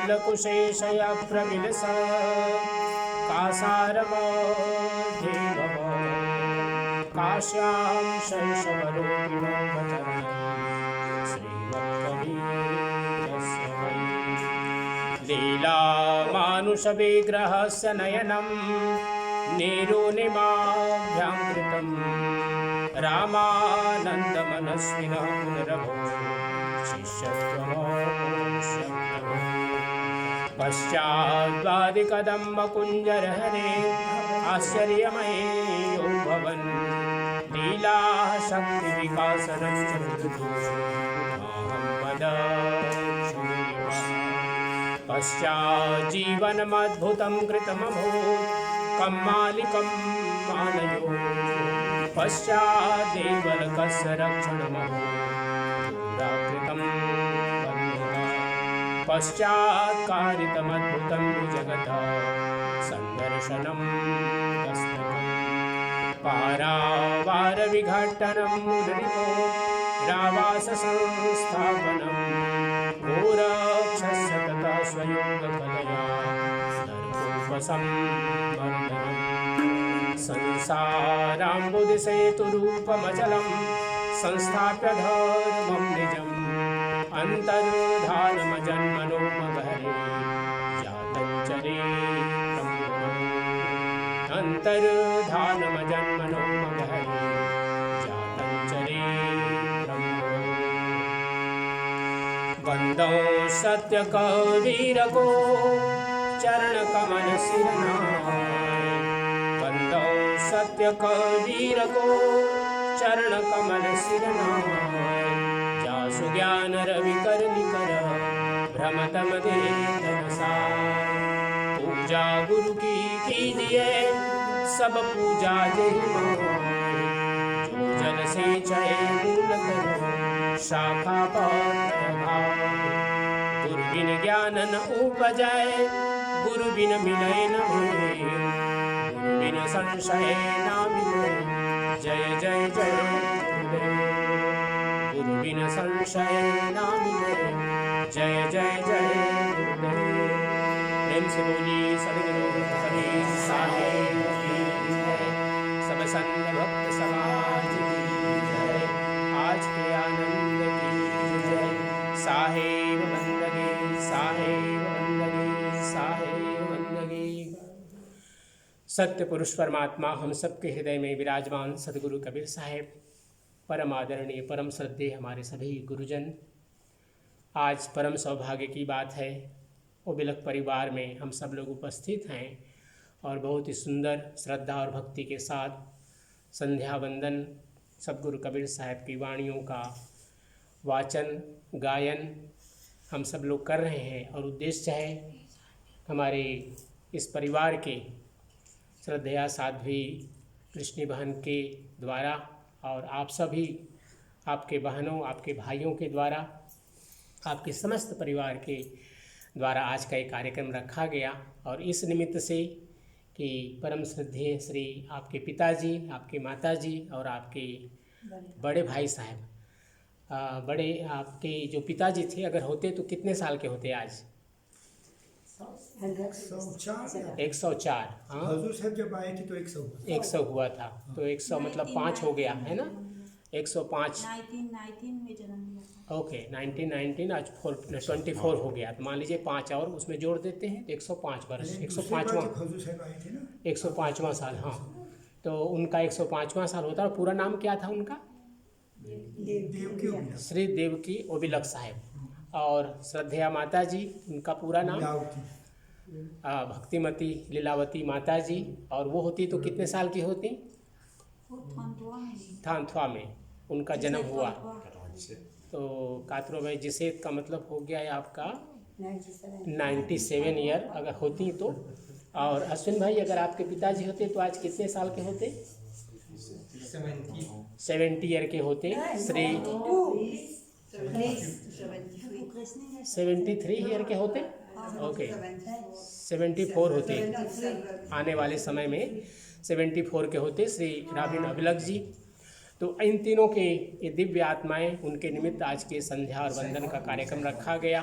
नीलकुशेशया प्रविलस कासारमध्ये भव काश्यां शैशवरूपिणो वचनैः श्रीमत्कवीरस्य वै लीलामानुषविग्रहस्य नयनं निरुनिमाभ्यां कृतं रामानन्दमनस्विनः पुनरभो शिष्यत्वमोक्ष्यप्रभो पश्चाद्वादिकदम्बकुञ्जरहरे आश्चर्यमये भवन् लीलाः शक्तिविकासनश्च पश्चाज्जीवनमद्भुतं कृतमभूत् कम्मालिकं मानयो पश्चाद्देवलकस्य रक्षणमभूत् पश्चात्कारितमद्भुतं जगतः सन्दर्शनं तस्तकं पारावारविघट्टनं मुदरितो रावाससंस्थापनं गोरक्षस्य तथा स्वयोगकलया नरकोपसंवर्धनं संसाराम्बुधिसेतुरूपमचलं संस्थाप्य धर्मं निजम् अन्तर्धानमजन्मनो मगहरे जातं चरित्रं अन्तर्धानमजन्मनो मगहरे जातं चरित्रं वन्दौ सत्यकवीरको चरणकमलशिरनाय वन्दौ सत्यकवीरको चरणकमलशिरनाय सुज्ञान रविकर निकर भ्रमतम देनसा पूजा गुरु की कीजिए सब पूजा जय जो जल से चय मूल करो शाखा पत्र गुरु बिन ज्ञान न उपजय गुरु बिन मिलय न मिले गुरु बिन संशय न मिले जय जय जय गुरु बिन संशय ना मिले जय जय जय गुरुदेव प्रेम से बोली सदगुरु कबीर साहेब की जय सब संत भक्त समाज की जय आज के आनंद की जय साहेब बंदगी साहेब बंदगी साहेब बंदगी। सत्य पुरुष परमात्मा हम सबके हृदय में विराजमान सदगुरु कबीर साहेब परम आदरणीय परम श्रद्धेय हमारे सभी गुरुजन, आज परम सौभाग्य की बात है ओबिलक परिवार में हम सब लोग उपस्थित हैं और बहुत ही सुंदर श्रद्धा और भक्ति के साथ संध्या वंदन सद्गुरु कबीर साहब की वाणियों का वाचन गायन हम सब लोग कर रहे हैं। और उद्देश्य है हमारे इस परिवार के श्रद्धेया साध्वी कृष्णी बहन के द्वारा और आप सभी आपके बहनों आपके भाइयों के द्वारा आपके समस्त परिवार के द्वारा आज का एक कार्यक्रम रखा गया। और इस निमित्त से कि परम श्रद्धेय श्री आपके पिताजी आपके माताजी और आपके बड़े भाई साहब बड़े आपके जो पिताजी थे अगर होते तो कितने साल के होते आज? 104। हाँ हजूर साहब जब आए थे तो 100 हुआ था तो 100 मतलब 5 हो गया है ना 105। 1919 में जन्म लिया था। ओके 1919 आज 24 हो गया तो मान लीजिए 5 और उसमें जोड़ देते हैं 105 वर्ष 105वां साल। हाँ तो उनका 105वां साल होता है। पूरा नाम क्या था उनका? श्री देवकी ओबिलक साहेब। और श्रद्धेया माता जी उनका पूरा नाम भक्तिमती लीलावती माता जी। और वो होती तो कितने साल की होती? थानथवा में उनका जन्म हुआ। तो कातरो भाई जिसे का मतलब हो गया है आपका 97 ईयर अगर होती तो। और अश्विन भाई अगर आपके पिताजी होते तो आज कितने साल के होते? 70 ईयर के होते। श्री 73 ईयर के होते। ओके 74 होते आने वाले समय में 74 के होते श्री राबिन अभिलक जी। तो इन तीनों के ये दिव्य आत्माएं उनके निमित्त आज के संध्या और वंदन का कार्यक्रम रखा गया।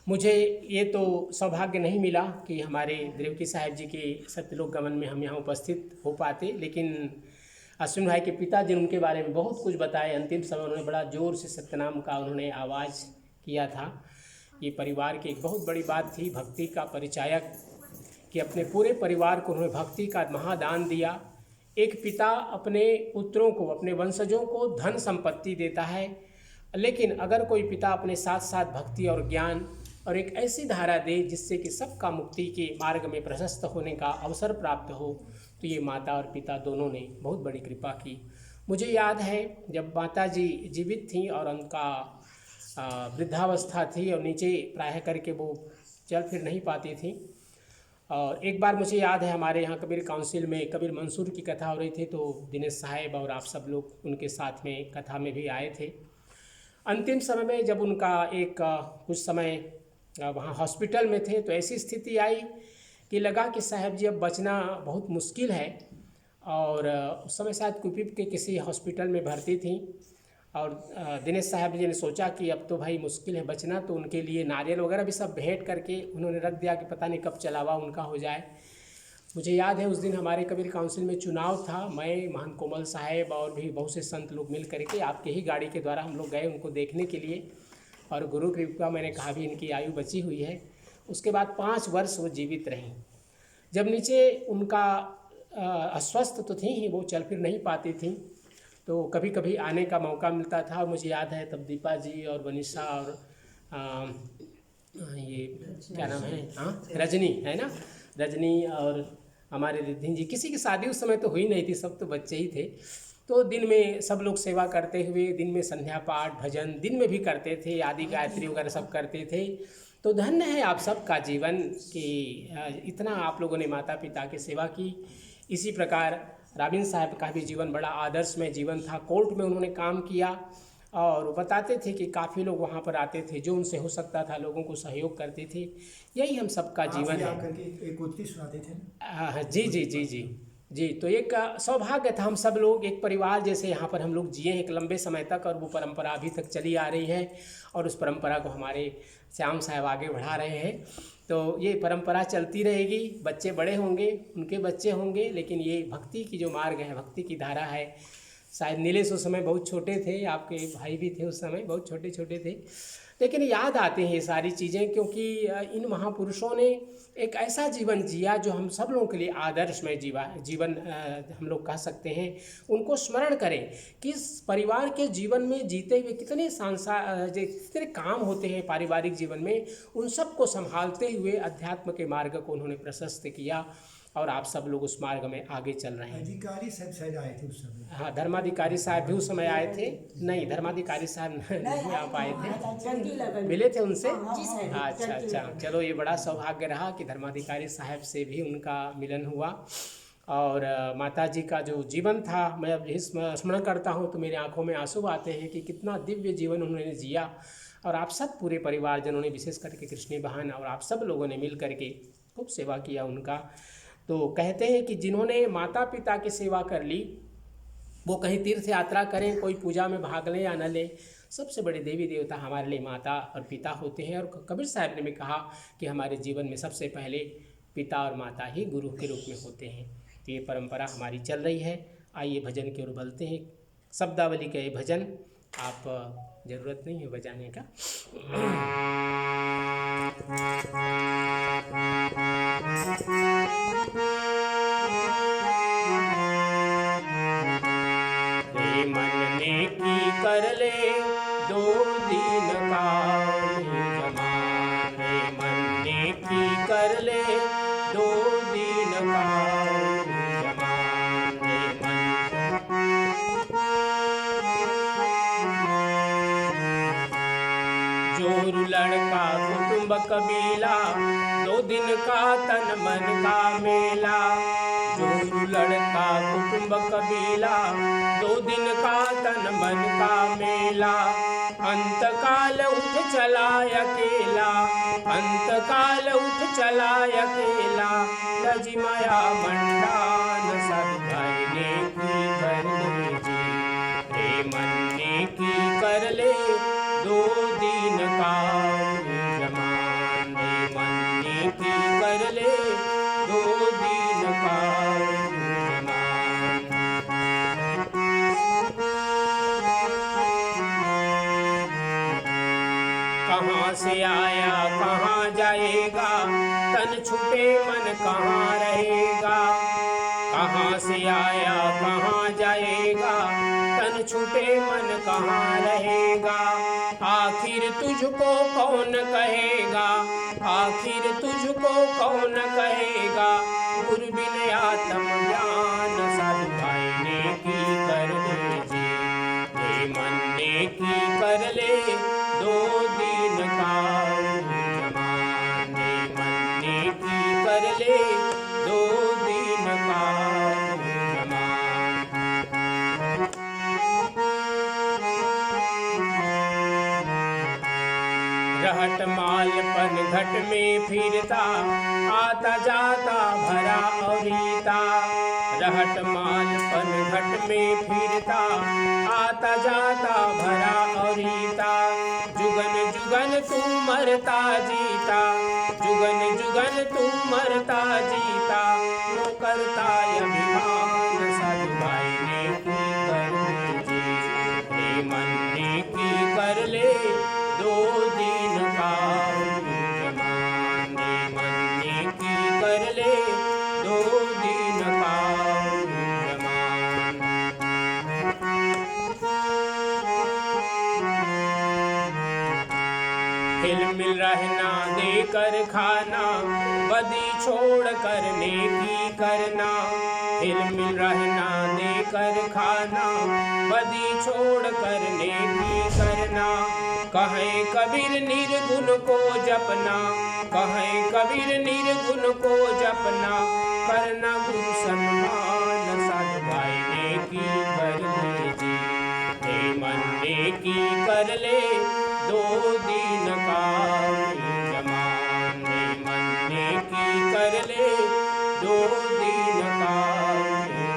मुझे ये तो सौभाग्य नहीं मिला कि हमारे देवकी साहिब जी के सत्यलोक गमन में हम यहाँ उपस्थित हो पाते, लेकिन अश्विन भाई के पिताजी ने उनके बारे में बहुत कुछ बताए। अंतिम समय उन्होंने बड़ा ज़ोर से सत्यनाम का उन्होंने आवाज़ किया था। ये परिवार की एक बहुत बड़ी बात थी, भक्ति का परिचायक, कि अपने पूरे परिवार को उन्होंने भक्ति का महादान दिया। एक पिता अपने पुत्रों को, अपने वंशजों को धन संपत्ति देता है, लेकिन अगर कोई पिता अपने साथ साथ भक्ति और ज्ञान और एक ऐसी धारा दे जिससे कि सबका मुक्ति के मार्ग में प्रशस्त होने का अवसर प्राप्त हो, तो ये माता और पिता दोनों ने बहुत बड़ी कृपा की। मुझे याद है जब माता जी जीवित थीं और उनका वृद्धावस्था थी और नीचे प्रायः करके वो चल फिर नहीं पाती थी, और एक बार मुझे याद है हमारे यहाँ कबीर काउंसिल में कबीर मंसूर की कथा हो रही थी, तो दिनेश साहिब और आप सब लोग उनके साथ में कथा में भी आए थे। अंतिम समय में जब उनका एक कुछ समय वहाँ हॉस्पिटल में थे, तो ऐसी स्थिति आई कि लगा कि साहब जी अब बचना बहुत मुश्किल है, और उस समय शायद कुपीप के किसी हॉस्पिटल में भर्ती थी, और दिनेश साहब जी ने सोचा कि अब तो भाई मुश्किल है बचना, तो उनके लिए नारियल वगैरह भी सब भेंट करके उन्होंने रख दिया कि पता नहीं कब चलावा उनका हो जाए। मुझे याद है उस दिन हमारे कबीर काउंसिल में चुनाव था, मैं महंत कोमल साहेब और भी बहुत से संत लोग मिल करके आपके ही गाड़ी के द्वारा हम लोग गए उनको देखने के लिए, और गुरु कृपा मैंने कहा भी इनकी आयु बची हुई है। उसके बाद 5 वर्ष वो जीवित रहीं। जब नीचे उनका अस्वस्थ तो थी ही, वो चल फिर नहीं पाती थी, तो कभी कभी आने का मौका मिलता था। और मुझे याद है तब दीपा जी और वनिशा और ये क्या नाम है, रजनी है ना, रजनी और हमारे रिद्धि जी, किसी की शादी उस समय तो हुई नहीं थी, सब तो बच्चे ही थे। तो दिन में सब लोग सेवा करते हुए, दिन में संध्या पाठ भजन दिन में भी करते थे, आदि गायत्री वगैरह सब करते थे। तो धन्य है आप सबका जीवन कि इतना आप लोगों ने माता पिता की सेवा की। इसी प्रकार राबिन साहब का भी जीवन बड़ा आदर्शमय जीवन था। कोर्ट में उन्होंने काम किया, और वो बताते थे कि काफ़ी लोग वहाँ पर आते थे, जो उनसे हो सकता था लोगों को सहयोग करते थे। यही हम सबका जीवन है। एक उक्ति सुनाते थे। जी जी जी जी जी। तो एक सौभाग्य था, हम सब लोग एक परिवार जैसे यहाँ पर हम लोग जिए एक लंबे समय तक, और वो परंपरा अभी तक चली आ रही है, और उस परंपरा को हमारे श्याम साहब आगे बढ़ा रहे हैं। तो ये परंपरा चलती रहेगी, बच्चे बड़े होंगे, उनके बच्चे होंगे, लेकिन ये भक्ति की जो मार्ग है, भक्ति की धारा है। शायद नीलेश उस समय बहुत छोटे थे, आपके भाई भी थे उस समय, बहुत छोटे छोटे थे, लेकिन याद आते हैं ये सारी चीज़ें, क्योंकि इन महापुरुषों ने एक ऐसा जीवन जिया जो हम सब लोगों के लिए आदर्शमय जीवन हम लोग कह सकते हैं। उनको स्मरण करें कि इस परिवार के जीवन में जीते हुए कितने काम होते हैं पारिवारिक जीवन में, उन सब को संभालते हुए अध्यात्म के मार्ग को उन्होंने प्रशस्त किया, और आप सब लोग उस मार्ग में आगे चल रहे हैं। अधिकारी साहब शायद आए थे उस समय। हाँ, धर्माधिकारी साहब भी उस समय आए थे। नहीं, धर्माधिकारी साहब नहीं आ पाए थे, मिले थे उनसे। अच्छा अच्छा, चलो ये बड़ा सौभाग्य रहा कि धर्माधिकारी साहब से भी उनका मिलन हुआ। और माता जी का जो जीवन था, मैं अब यही स्मरण करता हूँ तो मेरी आंखों में आंसू आते हैं कि कितना दिव्य जीवन उन्होंने जिया। और आप सब पूरे परिवारजनों ने, विशेष करके कृष्णी बहन और आप सब लोगों ने मिल करके खूब सेवा किया उनका। तो कहते हैं कि जिन्होंने माता पिता की सेवा कर ली, वो कहीं तीर्थ यात्रा करें, कोई पूजा में भाग लें या न लें, सबसे बड़े देवी देवता हमारे लिए माता और पिता होते हैं। और कबीर साहब ने भी कहा कि हमारे जीवन में सबसे पहले पिता और माता ही गुरु के रूप में होते हैं। तो ये परंपरा हमारी चल रही है। आइए भजन की ओर बढ़ते हैं। शब्दावली का ये भजन, आप ज़रूरत नहीं है बजाने का। मन ने की कर ले 2 दिन का जमान, मन ने की कर ले 2 दिन का जमान, जोरू लड़का कुटुंब कबीला, 2 दिन का तन मन का मेला। जोरू लड़का कुटुंब कबीला, 2 दिन का तन मन का मेला। अंतकाल उठ चला अकेला, अंतकाल उठ चला अकेला। लजी माया मंडान सब भाई ने की कर ले जी, रे मन ने की कर ले 2 दिन का जमान। से आया कहाँ जाएगा, तन छूटे मन कहाँ रहेगा। कहाँ से आया कहाँ जाएगा, तन छूटे मन कहाँ रहेगा। आखिर तुझको कौन कहेगा, आखिर तुझको कौन कहेगा। गुरु बिन आत्म ज्ञान साधु भाई ने की कर ले जी, हे मन ने की कर ले दो दिन का जमान। हे मन ने की कर ले दो दिन का जमान। रहट माल पन घट में फिरता, आता जाता भरा औरीता। रहट माल पन घट में फिरता, आता जाता भरा औरीता। जुगन जुगन तू मरता जीता, जुगन जुगन तू मरता जीता। वो करता अभिमान साधु भाई ने की कर ले जी, हे मन ने की कर ले दो दिन का जमान। हे मन ने की कर ले दो दिन का जमान। हिल मिल रहना देकर खाना, बदी छोड़ करने की करना। हिल मिल रहना देकर खाना, बदी छोड़ करने की करना। कहें कबीर निर्गुण को जपना, कहें कबीर निर्गुण को जपना। करना गुरु सम्मान साधु भाई ने की कर ले जी, हे मन ने की कर ले दो दिन का जमान। हे मन ने की कर ले दो दिन का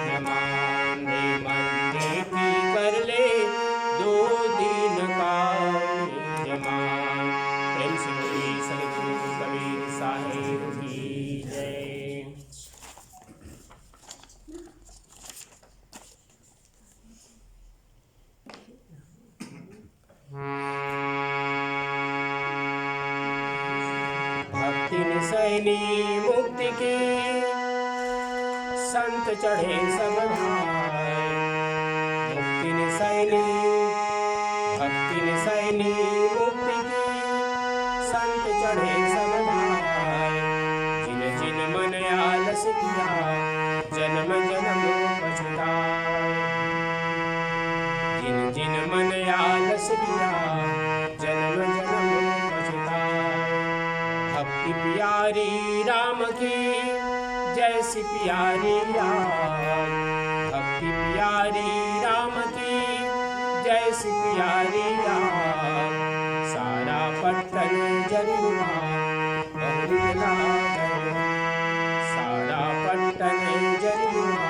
जमान। हे मन ने की कर ले दो दिन का जमान। प्रेम से बोलिए सद्गुरु कबीर साहिब की जय। भक्ति निसैनी मुक्ति की संत चढ़े सब भाई। मुक्ति निसैनी भक्ति निसैनी मुक्ति की संत चढ़े सब भाई। जिन जिन मन आलस किया जन्म जन्म पछताए। जिन जिन मन आलस किया जन्म जन्म पछताए। भक्ति प्यारी राम की जैसी प्यारी यार। भक्ति प्यारी राम की जैसी प्यारी यार। सारा पट्टन जरुआ बहुरिया गया, सारा पट्टन जरुआ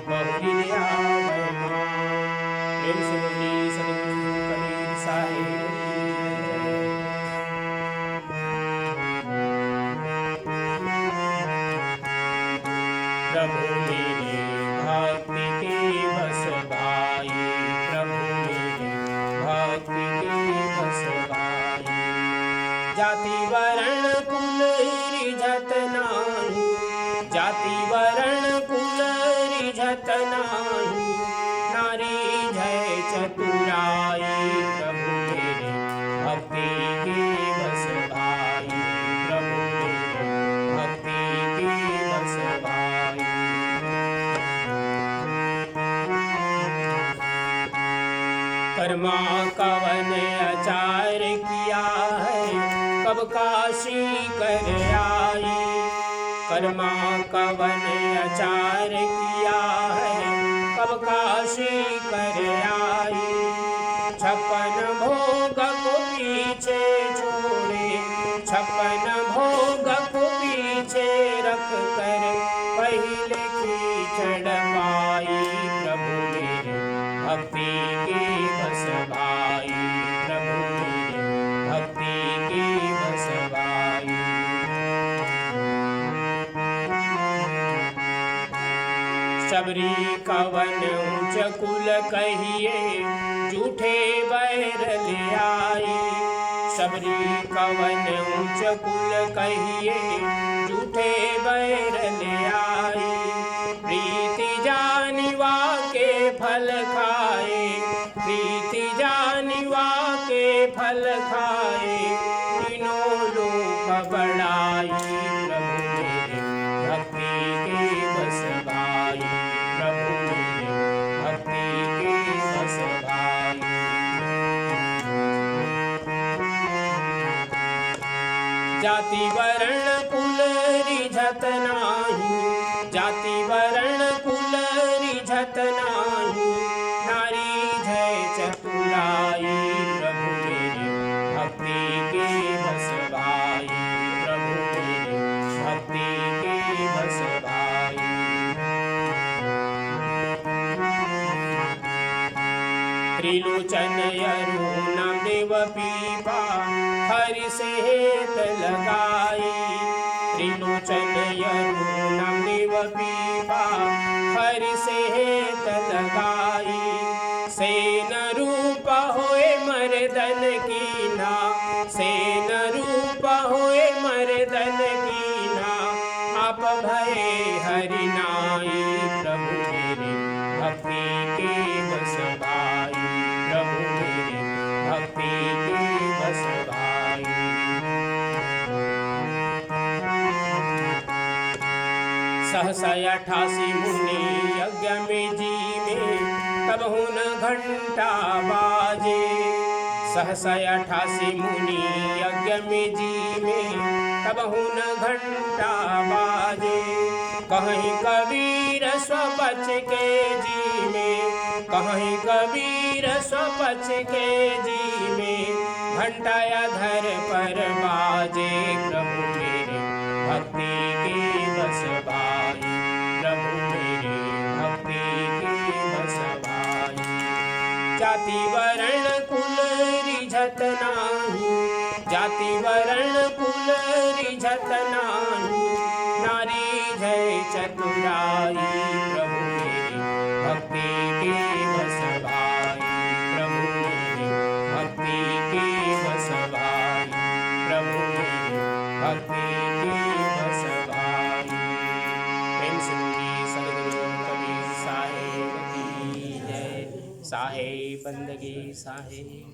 बहुरिया गया। प्रेम से बोलिए सद्गुरु कबीर साहिब की जय। प्रभु मेरे भक्ति की बस भाई, प्रभु मेरे भक्ति की बस भाई। जाति वर्ण कुल रिझत नाही, जाति वर्ण कुल रिझत नाही। नारी जय चतुराई, प्रभु मेरे भक्ति की बस भाई, प्रभु मेरे भक्ति की बस भाई। कर्मा कवन अचार किया है, कब काशी कर आई। कर्मा कवन अचार किया है, कब काशी कर आई। 56 भोग को पीछे छोड़े, 56 भोग को पीछे रख कर पहले खींचड़ पाई। प्रभु मेरे भक्ति की बस भाई, प्रभु मेरे भक्ति की बस भाई। सबरी कवन ऊंच कुल कहिए, झूठे बैर ले आई। सबरी कवन ऊंच कुल कहिए, झूठे बैर ले आई। प्रीति जानिवा के फल खाए, प्रीति जानिवा के फल खाए, तीनों लोक बड़ाई। प्रभु मेरे भक्ति के बस भाई, प्रभु मेरे भक्ति के बस भाई। जाति वर्ण कुल रिझत नाही, जाति वर्ण कुल रिझत नाही, नारी जय चतुराई। प्रभु मेरे भक्ति के बस भाई, प्रभु मेरे भक्ति के बस भाई। त्रिलोचन अरुण देव पीपा, हरि से हेत लगाई। त्रिलोचन अरुण देव पीपा, हरि से हेत लगाई। सेन रूप होए मर्दन कीना, सेन रूप होए मर्दन कीना, आप भये हरि नाई। प्रभु मेरे भक्ति के बस भाई, प्रभु मेरे भक्ति के बस भाई। सहसा 88 मुनि यज्ञ में जीवे, तब हुन घंटा बाजे। सहसा 88 मुनि यज्ञ में जीवे, तब हुन घंटा बाजे। कहीं कबीर स्वपच के जी में, कहीं कबीर स्वपच के जी में, घंटाया धर पर बाजे। प्रभु मेरे भक्ति के बस भाई, प्रभु मेरे भक्ति के बस भाई। जाति वर्ण कुल रिझत नाही, जाति वर्ण कुल रिझत नाही, नारी जय चतुराई। प्रभु मेरे भक्ति के बस भाई, प्रभु मेरे भक्ति के बस भाई, प्रभु मेरे भक्ति के बस भाई। प्रेम से बोलिए सद्गुरु कबीर साहेब की जय। साहेब बंदगी साहेब।